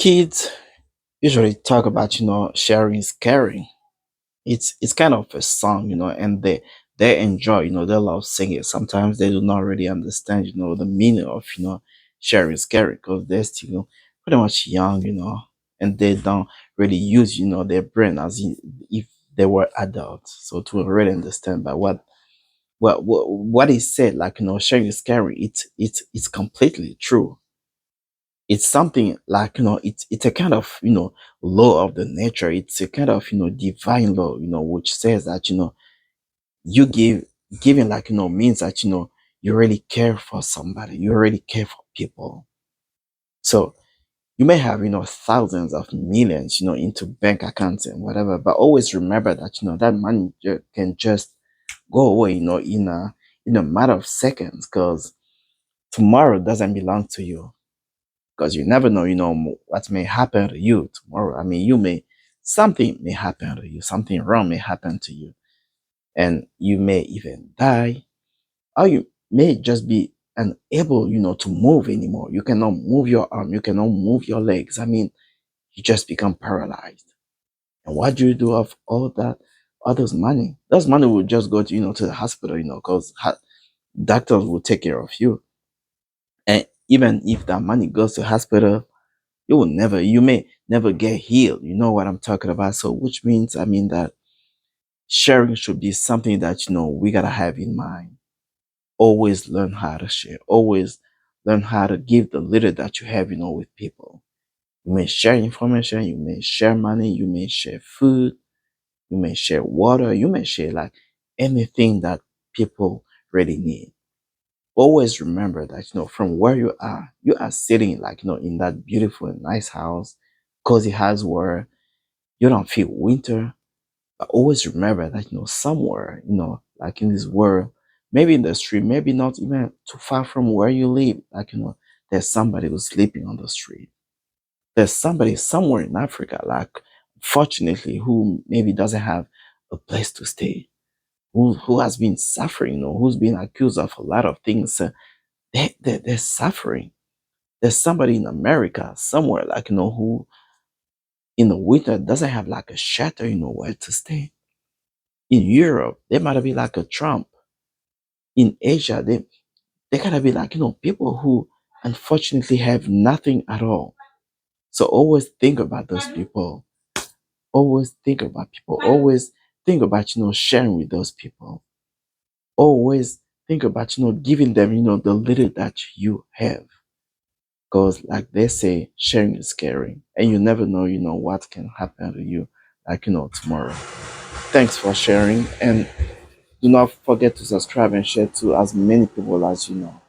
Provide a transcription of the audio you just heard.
Kids usually talk about, sharing is caring. It's kind of a song, and they enjoy, they love singing it. Sometimes they do not really understand, the meaning of, sharing is caring because they're still, pretty much young, and they don't really use, their brain if they were adults. So to really understand by what is said, like, sharing is caring, it's completely true. It's something like, it's a kind of, law of the nature. It's a kind of, divine law, which says that, you giving, like, means that, you really care for somebody, you really care for people. So you may have, thousands of millions, into bank accounts and whatever, but always remember that, that money can just go away, in a matter of seconds, because tomorrow doesn't belong to you, because you never know, what may happen to you tomorrow. I mean, something may happen to you, something wrong may happen to you, and you may even die, or you may just be unable, to move anymore. You cannot move your arm, you cannot move your legs. I mean, you just become paralyzed. And what do you do of all that, all those money? Those money will just go to, to the hospital, because doctors will take care of you. And even if that money goes to hospital, you may never get healed. You know what I'm talking about? So, which means, I mean, that sharing should be something that, we gotta have in mind. Always learn how to share. Always learn how to give the little that you have, with people. You may share information, you may share money, you may share food, you may share water, you may share like anything that people really need. Always remember that, from where you are sitting, like, in that beautiful and nice house, cozy house where you don't feel winter. But always remember that, somewhere, like in this world, maybe in the street, maybe not even too far from where you live, like, there's somebody who's sleeping on the street. There's somebody somewhere in Africa, like, fortunately, who maybe doesn't have a place to stay, who has been suffering, who's been accused of a lot of things. They're suffering. There's somebody in America somewhere, like, who in the winter doesn't have like a shelter, where to stay. In Europe, they might be like a Trump. In Asia, they gotta be like, people who unfortunately have nothing at all. So always think about those people. Always think about people. Always think about, sharing with those people. Always think about, giving them, the little that you have. Because, like they say, sharing is caring. And you never know, what can happen to you, like, tomorrow. Thanks for sharing. And do not forget to subscribe and share to as many people as you know.